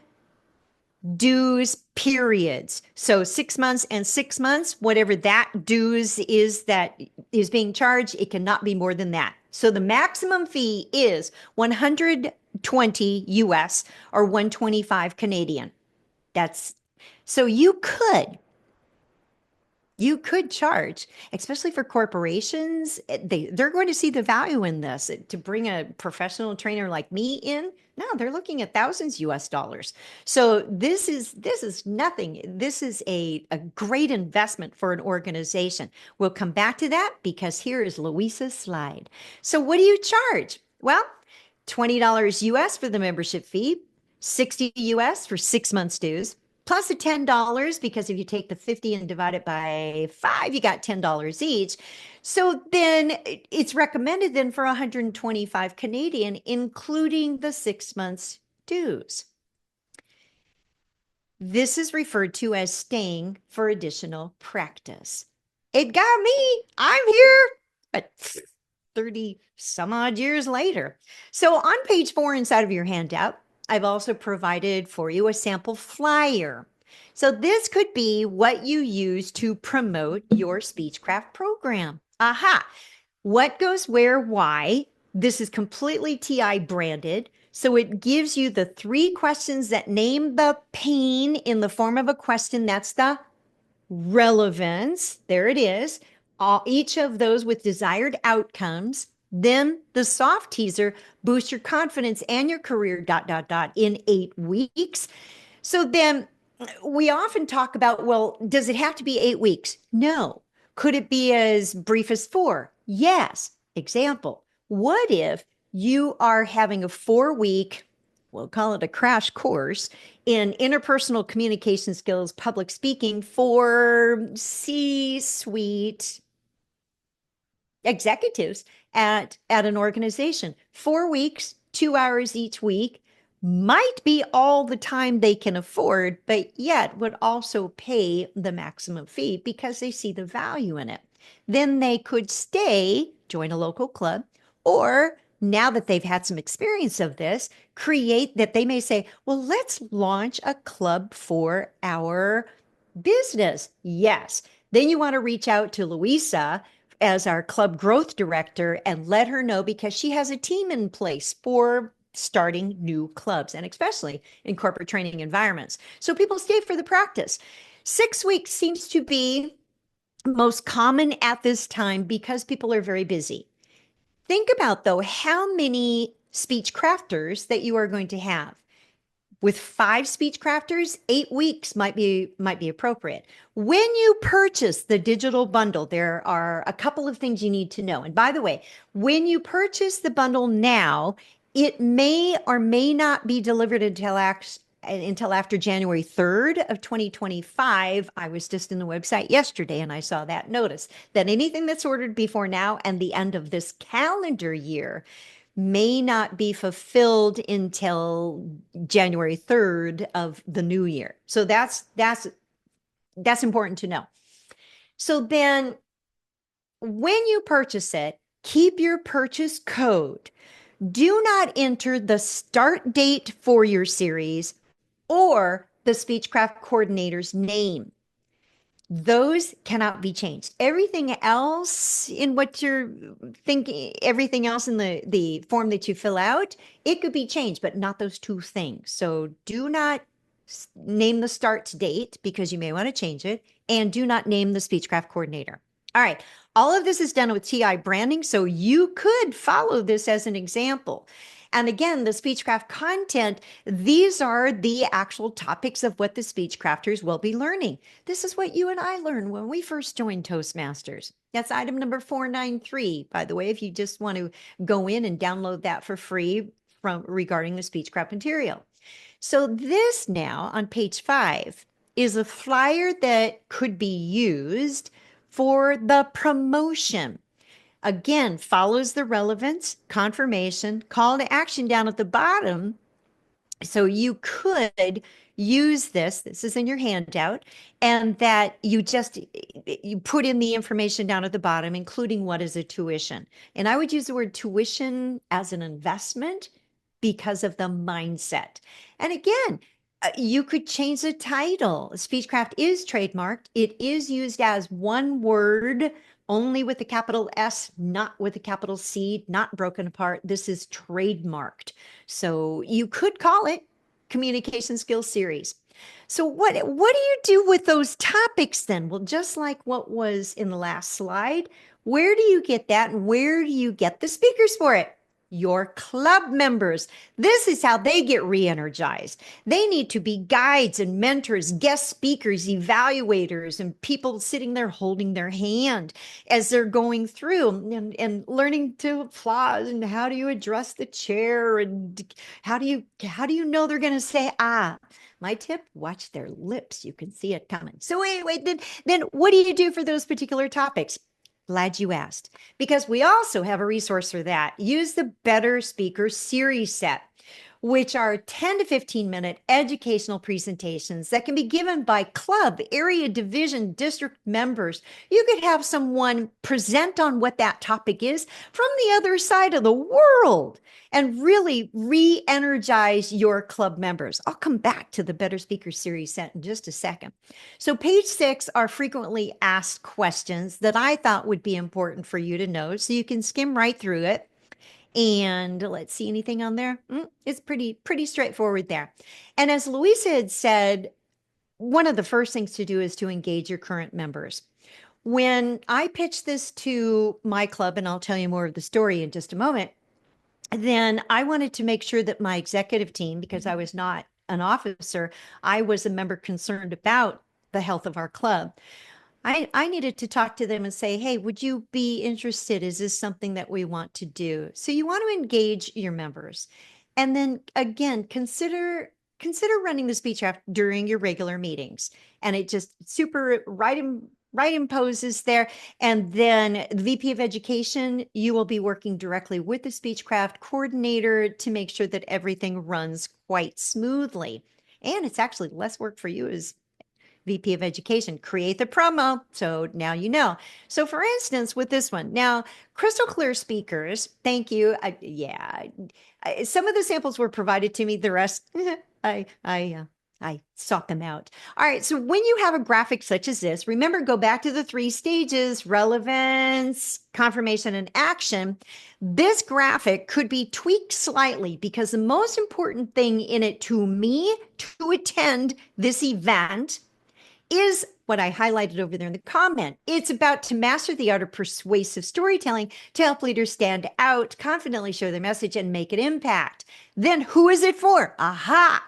dues periods. So 6 months and 6 months, whatever that dues is that is being charged, it cannot be more than that. So the maximum fee is 120 US or 125 Canadian. That's so you could charge, especially for corporations. They're going to see the value in this. To bring a professional trainer like me in, no, they're looking at thousands US dollars. So this is nothing. This is a great investment for an organization. We'll come back to that because here is Louisa's slide. So what do you charge? Well, $20 US for the membership fee, $60 US for 6 months dues, plus a $10 because if you take the 50 and divide it by 5, you got $10 each. So then it's recommended then for 125 Canadian, including the 6 months dues. This is referred to as staying for additional practice. It got me. I'm here, but 30 some odd years later. So on page 4 inside of your handout, I've also provided for you a sample flyer. So this could be what you use to promote your Speechcraft program. Aha. What goes where, why? This is completely TI branded. So it gives you the 3 questions that name the pain in the form of a question. That's the relevance. There it is. Each of those with desired outcomes. Then the soft teaser, boost your confidence and your career, ... in 8 weeks. So then we often talk about, well, does it have to be 8 weeks? No. Could it be as brief as 4? Yes. Example, what if you are having a 4-week, we'll call it a crash course in interpersonal communication skills, public speaking for C-suite executives at an organization. 4 weeks, 2 hours each week might be all the time they can afford, but yet would also pay the maximum fee because they see the value in it. Then they could stay, join a local club, or now that they've had some experience of this, create that they may say, well, let's launch a club for our business. Yes. Then you want to reach out to Louisa as our club growth director and let her know because she has a team in place for starting new clubs and especially in corporate training environments. So people stay for the practice. 6 weeks seems to be most common at this time because people are very busy. Think about though, how many speech crafters that you are going to have. With 5 speech crafters, 8 weeks might be appropriate. When you purchase the digital bundle, there are a couple of things you need to know. And by the way, when you purchase the bundle now, it may or may not be delivered until after January 3rd of 2025. I was just in the website yesterday and I saw that notice that anything that's ordered before now and the end of this calendar year may not be fulfilled until January 3rd of the new year. So that's important to know. So then when you purchase it, keep your purchase code. Do not enter the start date for your series or the Speechcraft coordinator's name. Those cannot be changed. Everything else in what you're thinking, everything else in the form that you fill out, it could be changed, but not those 2 things. So do not name the start date because you may want to change it, and do not name the Speechcraft coordinator. All right. All of this is done with TI branding, so you could follow this as an example. And again, the Speechcraft content, these are the actual topics of what the Speechcrafters will be learning. This is what you and I learned when we first joined Toastmasters. That's item number 493, by the way, if you just want to go in and download that for free regarding the Speechcraft material. So this now on page 5 is a flyer that could be used for the promotion. Again, follows the relevance, confirmation, call to action down at the bottom. So you could use this is in your handout, and that you put in the information down at the bottom, including what is a tuition. And I would use the word tuition as an investment because of the mindset. And again, you could change the title. Speechcraft is trademarked. It is used as one word only with a capital S, not with a capital C, not broken apart. This is trademarked. So you could call it Communication Skills Series. So what do you do with those topics then? Well, just like what was in the last slide, where do you get that and where do you get the speakers for it? Your club members. This is how they get re-energized. They need to be guides and mentors, guest speakers, evaluators, and people sitting there holding their hand as they're going through and learning to applause, and how do you address the chair, and how do you know they're going to say ah. My tip, watch their lips. You can see it coming. So anyway, then what do you do for those particular topics? Glad you asked, because we also have a resource for that. Use the Better Speaker series set, which are 10 to 15 minute educational presentations that can be given by club, area, division, district members. You could have someone present on what that topic is from the other side of the world and really re-energize your club members. I'll come back to the Better Speaker series set in just a second. So page 6 are frequently asked questions that I thought would be important for you to know, so you can skim right through it. And let's see, anything on there? It's pretty straightforward there. And as Louisa had said, one of the first things to do is to engage your current members. When I pitched this to my club, and I'll tell you more of the story in just a moment, then I wanted to make sure that my executive team, because I was not an officer, I was a member concerned about the health of our club. I needed to talk to them and say, hey, would you be interested? Is this something that we want to do? So you want to engage your members. And then again, consider running the Speechcraft during your regular meetings. And it just super right imposes there. And then the VP of Education, you will be working directly with the Speechcraft coordinator to make sure that everything runs quite smoothly. And it's actually less work for you as VP of Education. Create the promo. So now you know. So for instance, with this one, now crystal clear speakers, thank you. Some of the samples were provided to me. The rest, I sought them out. All right. So when you have a graphic such as this, remember, go back to the 3 stages: relevance, confirmation, and action. This graphic could be tweaked slightly because the most important thing in it to me to attend this event is what I highlighted over there in the comment. It's about to master the art of persuasive storytelling to help leaders stand out, confidently share their message, and make an impact. Then who is it for? Aha!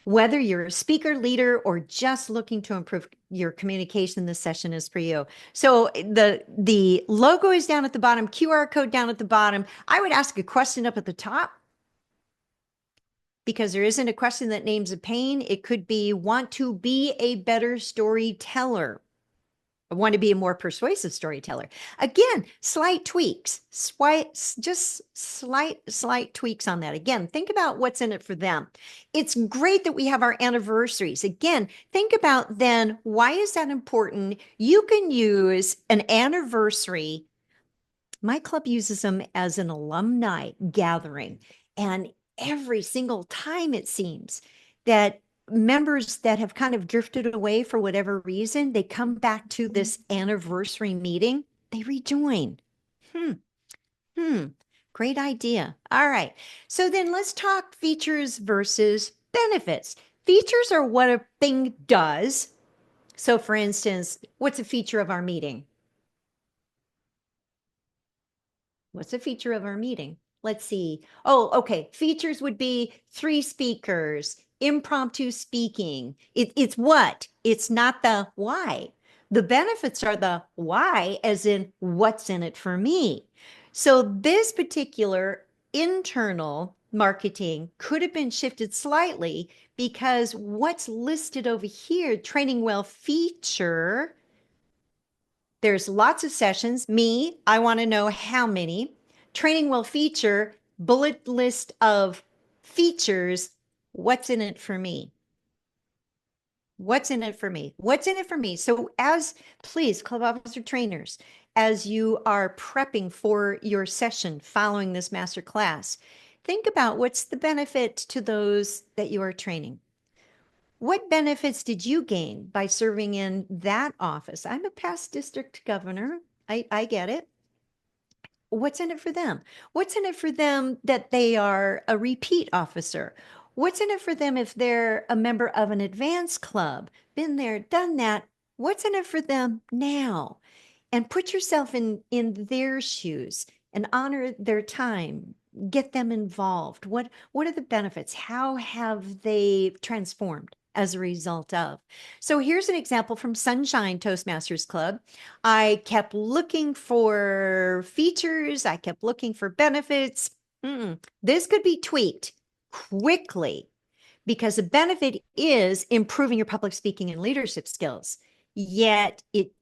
Whether you're a speaker, leader, or just looking to improve your communication, this session is for you. So the logo is down at the bottom, QR code down at the bottom. I would ask a question up at the top, because there isn't a question that names a pain. It could be, want to be a better storyteller. I want to be a more persuasive storyteller. Again, slight tweaks, just slight tweaks on that. Again, think about what's in it for them. It's great that we have our anniversaries. Again, think about then, why is that important? You can use an anniversary. My club uses them as an alumni gathering. And every single time, it seems that members that have kind of drifted away for whatever reason, they come back to this anniversary meeting, they rejoin. Great idea. All right. So then let's talk features versus benefits. Features are what a thing does. So for instance, what's a feature of our meeting? What's a feature of our meeting? Let's see. Oh, okay. Features would be 3 speakers, impromptu speaking. It's what? It's not the why. The benefits are the why, as in what's in it for me. So this particular internal marketing could have been shifted slightly, because what's listed over here, training well feature, there's lots of sessions. Me, I want to know how many. Training will feature bullet list of features. What's in it for me? What's in it for me? What's in it for me? So please, club officer trainers, as you are prepping for your session following this master class, think about what's the benefit to those that you are training. What benefits did you gain by serving in that office? I'm a past district governor. I get it. What's in it for them? What's in it for them that they are a repeat officer? What's in it for them if they're a member of an advanced club? Been there, done that. What's in it for them now? And put yourself in their shoes and honor their time. Get them involved. What are the benefits? How have they transformed as a result of? So here's an example from Sunshine Toastmasters Club. I kept looking for features. I kept looking for benefits. This could be tweaked quickly, because the benefit is improving your public speaking and leadership skills. Yet it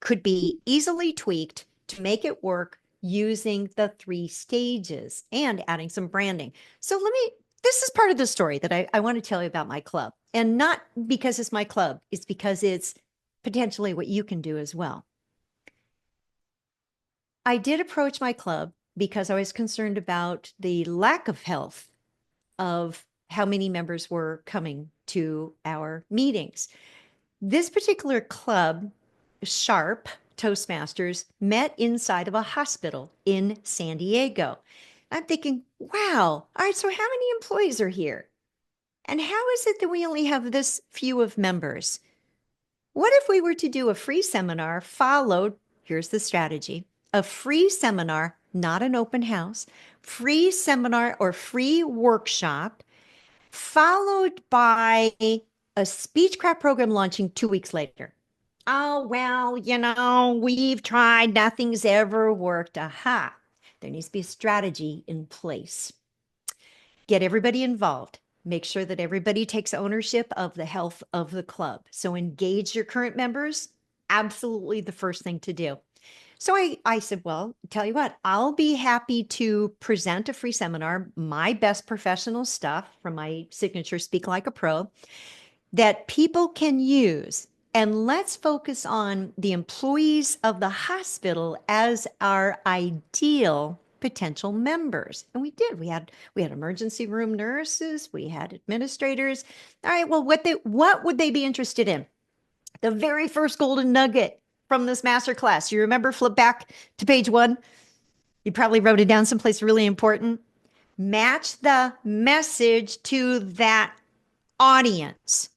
could be easily tweaked to make it work using the 3 stages and adding some branding. So this is part of the story that I want to tell you about my club. And not because it's my club, it's because it's potentially what you can do as well. I did approach my club because I was concerned about the lack of health of how many members were coming to our meetings. This particular club, Sharp Toastmasters, met inside of a hospital in San Diego. I'm thinking, wow, all right, so how many employees are here? And how is it that we only have this few of members? What if we were to do a free seminar followed, here's the strategy, a free seminar, not an open house, free seminar or free workshop, followed by a Speechcraft program launching 2 weeks later. Oh, well, we've tried, nothing's ever worked. Aha, there needs to be a strategy in place. Get everybody involved. Make sure that everybody takes ownership of the health of the club. So engage your current members, absolutely the first thing to do. So I said, well, tell you what, I'll be happy to present a free seminar, my best professional stuff from my signature Speak Like a Pro, that people can use. And let's focus on the employees of the hospital as our ideal potential members. And we did. We had emergency room nurses, we had administrators. All right, well, what would they be interested in? The very first golden nugget from this master class. You remember, flip back to page 1. You probably wrote it down someplace really important. Match the message to that audience.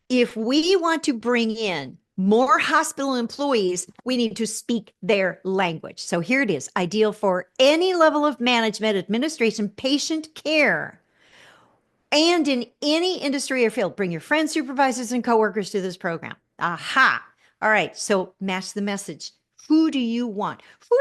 If we want to bring in more hospital employees, we need to speak their language. So here it is, ideal for any level of management, administration, patient care. and in any industry or field. Bring your friends, supervisors, and coworkers to this program. Aha. All right. So match the message. Who do you want? Who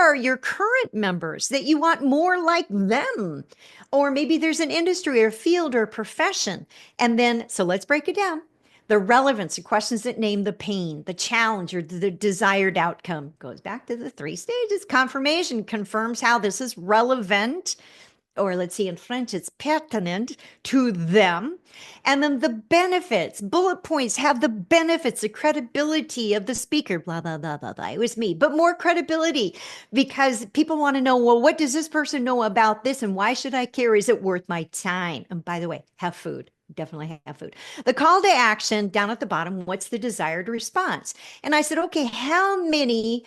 are your current members that you want more like them? Or maybe there's an industry or field or profession. And then, so let's break it down. The relevance, the questions that name the pain, the challenge, or the desired outcome goes back to the 3 stages. Confirmation confirms how this is relevant, or let's see, in French, it's pertinent to them. And then the benefits, bullet points have the benefits, the credibility of the speaker, blah, blah, blah, blah, blah. It was me, but more credibility because people want to know, well, what does this person know about this? And why should I care? Is it worth my time? And by the way, have food. Definitely have food. The call to action down at the bottom, what's the desired response? And I said, okay, how many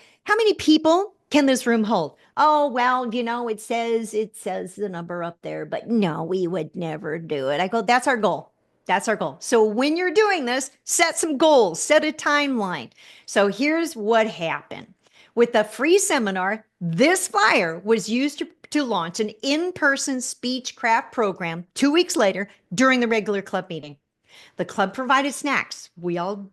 people can this room hold? Oh, well, it says the number up there, but no, we would never do it. I go, that's our goal. That's our goal. So when you're doing this, set some goals, set a timeline. So here's what happened. With the free seminar, this flyer was used to launch an in-person Speechcraft program 2 weeks later during the regular club meeting. The club provided snacks. We all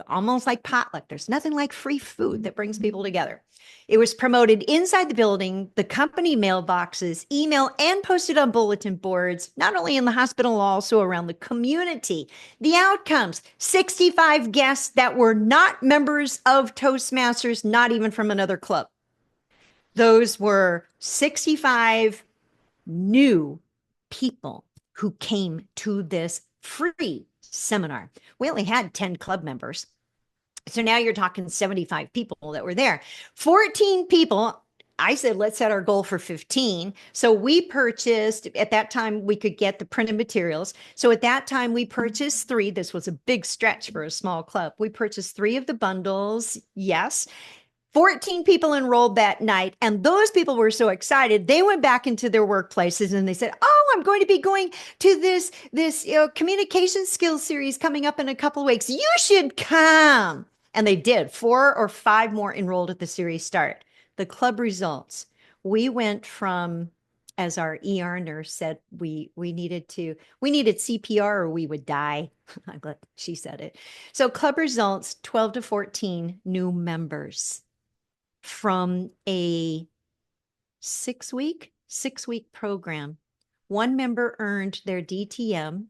almost like potluck. There's nothing like free food that brings people together. It was promoted inside the building, the company mailboxes, email, and posted on bulletin boards, not only in the hospital, also around the community. The outcomes, 65 guests that were not members of Toastmasters, not even from another club. Those were 65 new people who came to this free seminar. We only had 10 club members. So now you're talking 75 people that were there. 14 people, I said, let's set our goal for 15. So we purchased, at that time, we could get the printed materials. So at that time, we purchased 3. This was a big stretch for a small club. We purchased 3 of the bundles. Yes. 14 people enrolled that night, and those people were so excited. They went back into their workplaces and they said, oh, I'm going to be going to this communication skills series coming up in a couple of weeks. You should come. And they did. 4 or 5 more enrolled at the series start. The club results. We went from, as our ER nurse said, we needed CPR or we would die. I'm glad she said it. So club results, 12 to 14 new members from a 6-week program. 1 member earned their DTM.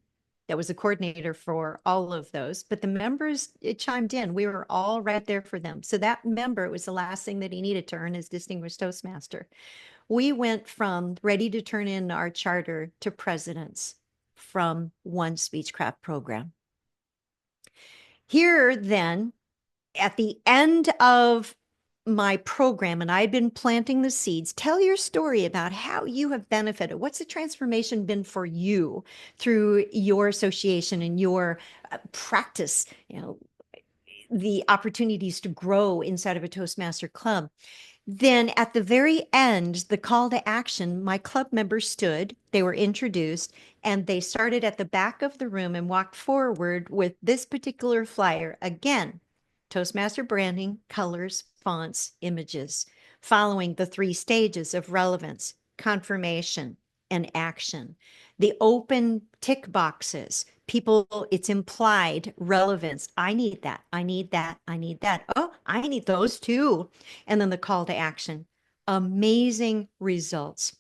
That was a coordinator for all of those, but the members, it chimed in. We were all right there for them. So that member, it was the last thing that he needed to earn his Distinguished Toastmaster. We went from ready to turn in our charter to presidents from 1 Speechcraft program. Here then, at the end of my program, and I've been planting the seeds, tell your story about how you have benefited. What's the transformation been for you through your association and your practice, the opportunities to grow inside of a Toastmaster club. Then at the very end, the call to action, my club members stood, they were introduced, and they started at the back of the room and walked forward with this particular flyer. Again, Toastmaster branding, colors, fonts, images, following the 3 stages of relevance, confirmation, and action. The open tick boxes, people, it's implied relevance. I need that. I need that. I need that. Oh, I need those too. And then the call to action. Amazing results.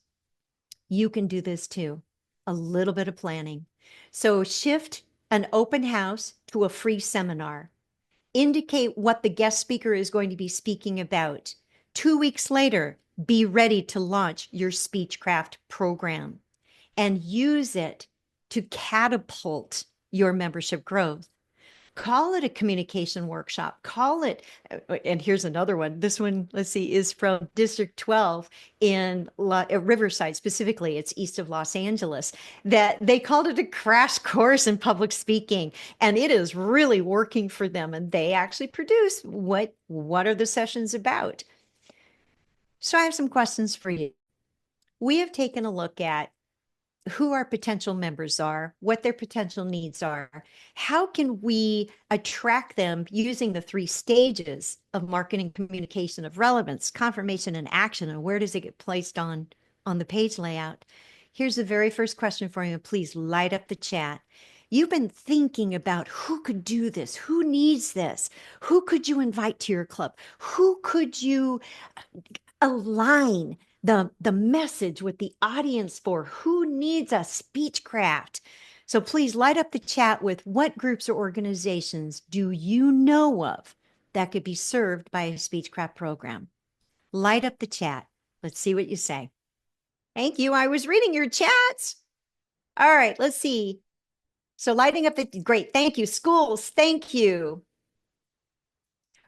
You can do this too. A little bit of planning. So shift an open house to a free seminar. Indicate what the guest speaker is going to be speaking about. 2 weeks later, be ready to launch your Speechcraft program and use it to catapult your membership growth. Call it a communication workshop. Call it, and here's another one. This one, let's see, is from District 12 in Riverside, specifically. It's east of Los Angeles. That they called it a crash course in public speaking, and it is really working for them. And they actually produce what are the sessions about. So I have some questions for you. We have taken a look at who our potential members are, what their potential needs are. How can we attract them using the 3 stages of marketing communication of relevance, confirmation, and action? And where does it get placed on the page layout? Here's the very first question for you. Please light up the chat. You've been thinking about who could do this, who needs this, who could you invite to your club, who could you align the message with the audience for, who needs a Speechcraft. So please light up the chat with what groups or organizations do you know of that could be served by a Speechcraft program. Light up the chat. Let's see what you say. Thank you. I was reading your chats. All right, let's see. So lighting up the, great. Thank you. Schools, thank you.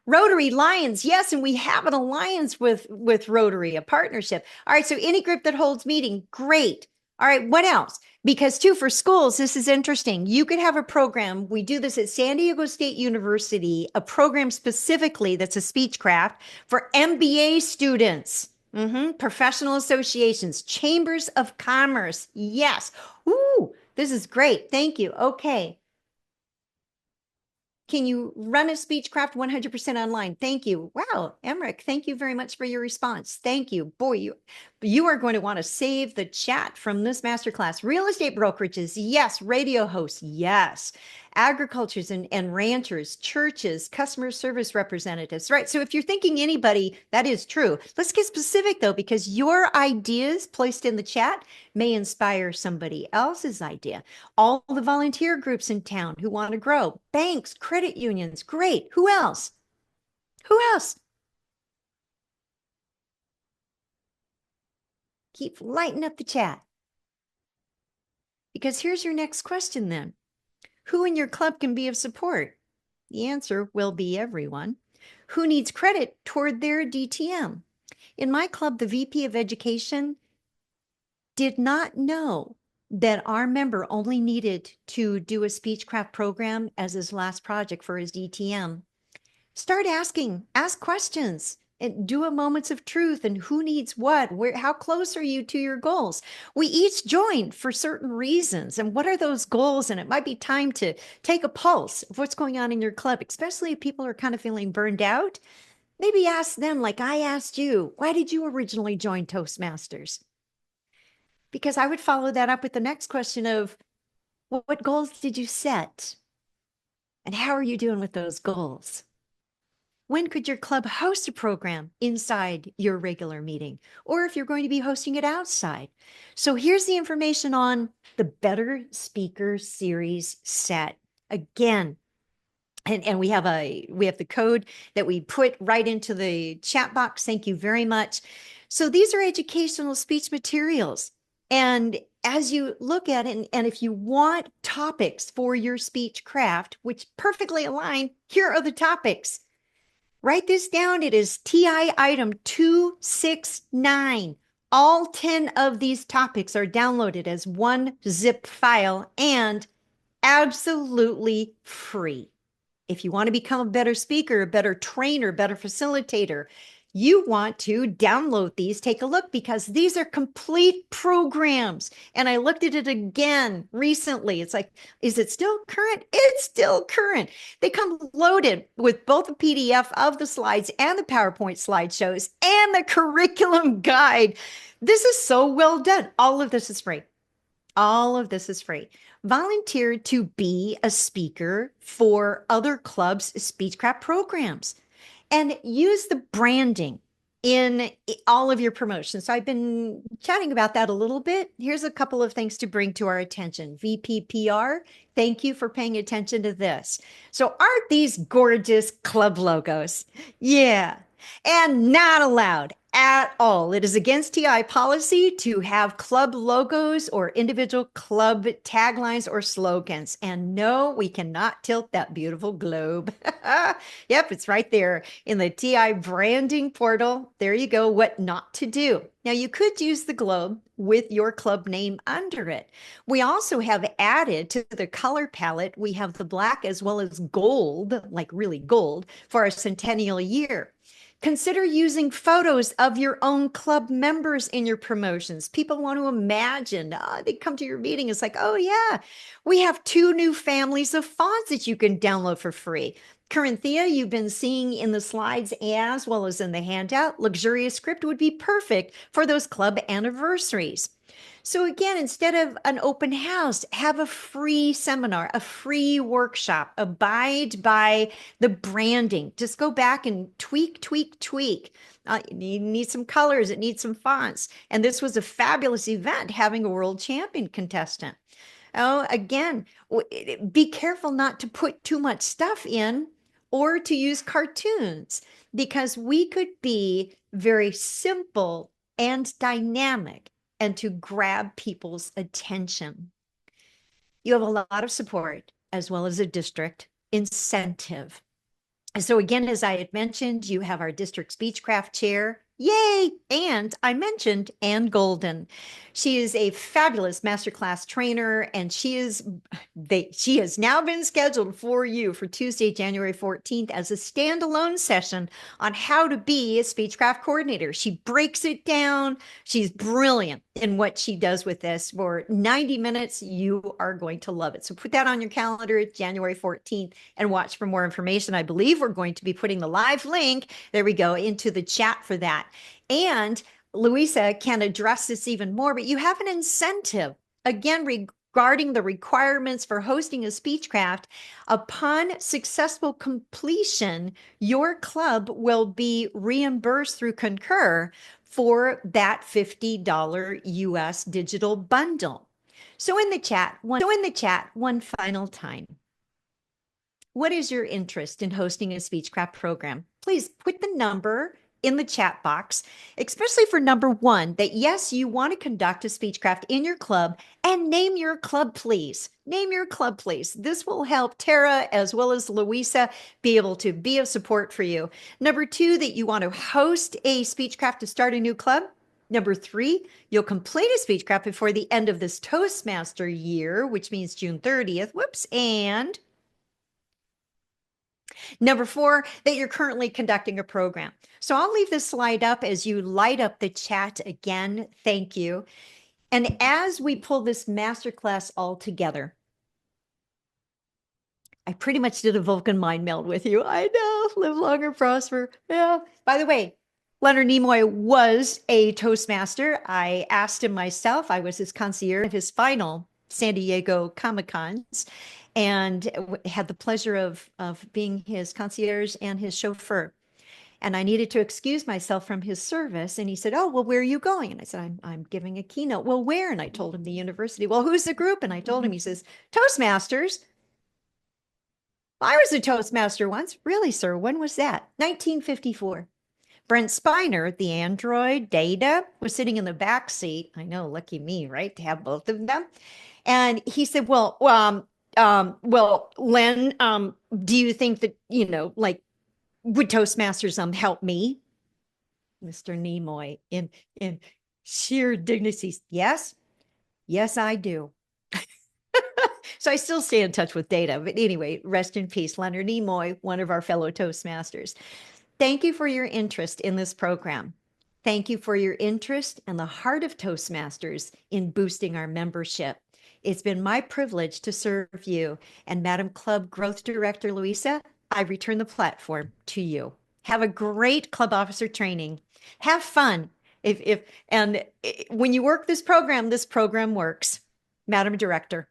Rotary, Lions, yes, and we have an alliance with Rotary, a partnership. All right, so any group that holds meeting, great. All right, what else? Because too, for schools, this is interesting. You could have a program. We do this at San Diego State University, a program specifically that's a Speechcraft for MBA students, professional associations, chambers of commerce. Yes. Ooh, this is great. Thank you. Okay. Can you run a Speechcraft 100% online? Thank you. Wow, Emmerich, thank you very much for your response. Thank you. Boy, you are going to want to save the chat from this masterclass. Real estate brokerages, yes. Radio hosts, yes. Agricultures and ranchers, churches, customer service representatives, right? So if you're thinking anybody, that is true. Let's get specific though, because your ideas placed in the chat may inspire somebody else's idea. All the volunteer groups in town who want to grow, banks, credit unions, great. Who else? Who else? Keep lighting up the chat. Because here's your next question then. Who in your club can be of support? The answer will be everyone. Who needs credit toward their DTM? In my club, the VP of Education did not know that our member only needed to do a Speechcraft program as his last project for his DTM. Start asking, ask questions, and do a moments of truth and who needs what, where, how close are you to your goals? We each joined for certain reasons. And what are those goals? And it might be time to take a pulse of what's going on in your club, especially if people are kind of feeling burned out. Maybe ask them, like I asked you, why did you originally join Toastmasters? Because I would follow that up with the next question of, well, what goals did you set? And how are you doing with those goals? When could your club host a program inside your regular meeting? Or if you're going to be hosting it outside. So here's the information on the Better Speaker Series set. Again, and we have the code that we put right into the chat box. Thank you very much. So these are educational speech materials. And as you look at it, and if you want topics for your Speechcraft, which perfectly align, here are the topics. Write this down. It is TI item 269. All 10 of these topics are downloaded as one zip file and absolutely free. If you want to become a better speaker, a better trainer, better facilitator, you want to download these, take a look, because these are complete programs. And I looked at it again recently. It's like, is it still current? It's still current. They come loaded with both the PDF of the slides and the PowerPoint slideshows and the curriculum guide. This is so well done. All of this is free. All of this is free. Volunteer to be a speaker for other clubs' Speechcraft programs. And use the branding in all of your promotions. So I've been chatting about that a little bit. Here's a couple of things to bring to our attention. VPPR, thank you for paying attention to this. So aren't these gorgeous club logos? Yeah. And not allowed at all. It is against TI policy to have club logos or individual club taglines or slogans. And no, we cannot tilt that beautiful globe. Yep, it's right there in the TI branding portal. There you go, what not to do. Now, you could use the globe with your club name under it. We also have added to the color palette, we have the black as well as gold, like really gold, for our centennial year. Consider using photos of your own club members in your promotions. People want to imagine, they come to your meeting. It's like, oh yeah, we have 2 new families of fonts that you can download for free. Corinthia, you've been seeing in the slides as well as in the handout. Luxurious script would be perfect for those club anniversaries. So again, instead of an open house, have a free seminar, a free workshop. Abide by the branding. Just go back and tweak, tweak, tweak. You need some colors, it needs some fonts. And this was a fabulous event having a world champion contestant. Oh, again, be careful not to put too much stuff in or to use cartoons, because we could be very simple and dynamic and to grab people's attention. You have a lot of support as well as a district incentive. So again, as I had mentioned, you have our district Speechcraft chair. Yay! And I mentioned Ann Golden. She is a fabulous masterclass trainer, and she has now been scheduled for you for Tuesday, January 14th as a standalone session on how to be a Speechcraft coordinator. She breaks it down. She's brilliant in what she does with this. For 90 minutes, you are going to love it. So put that on your calendar, January 14th, and watch for more information. I believe we're going to be putting the live link, there we go, into the chat for that. And Louisa can address this even more, but you have an incentive, again, regarding the requirements for hosting a Speechcraft. Upon successful completion, your club will be reimbursed through Concur for that $50 US digital bundle. So in the chat, one final time. What is your interest in hosting a Speechcraft program? Please put the number in the chat box, especially for number one, that yes, you want to conduct a Speechcraft in your club, and name your club, please. Name your club, please. This will help Tara as well as Louisa be able to be of support for you. Number two, that you want to host a Speechcraft to start a new club. Number three, you'll complete a Speechcraft before the end of this Toastmaster year, which means June 30th. Whoops. And number four, that you're currently conducting a program. So I'll leave this slide up as you light up the chat again. Thank you. And as we pull this masterclass all together, I pretty much did a Vulcan mind meld with you. I know, live longer, prosper. Yeah. By the way, Leonard Nimoy was a Toastmaster. I asked him myself. I was his concierge at his final San Diego Comic-Cons, and had the pleasure of being his concierge and his chauffeur. And I needed to excuse myself from his service. And he said, oh, well, where are you going? And I said, I'm giving a keynote. Well, where? And I told him the university. Well, who's the group? And I told him. He says, Toastmasters. I was a Toastmaster once. Really, sir? When was that? 1954. Brent Spiner, the android Data, was sitting in the back seat. I know, lucky me, right, to have both of them. And he said, well, Len, do you think that, like, would Toastmasters help me? Mr. Nimoy, in sheer dignity, yes, I do. So I still stay in touch with Data. But anyway, rest in peace, Leonard Nimoy, one of our fellow Toastmasters. Thank you for your interest in this program. Thank you for your interest and the heart of Toastmasters in boosting our membership. It's been my privilege to serve you. And Madam Club Growth Director Louisa, I return the platform to you. Have a great club officer training. Have fun. And when you work this program works. Madam Director.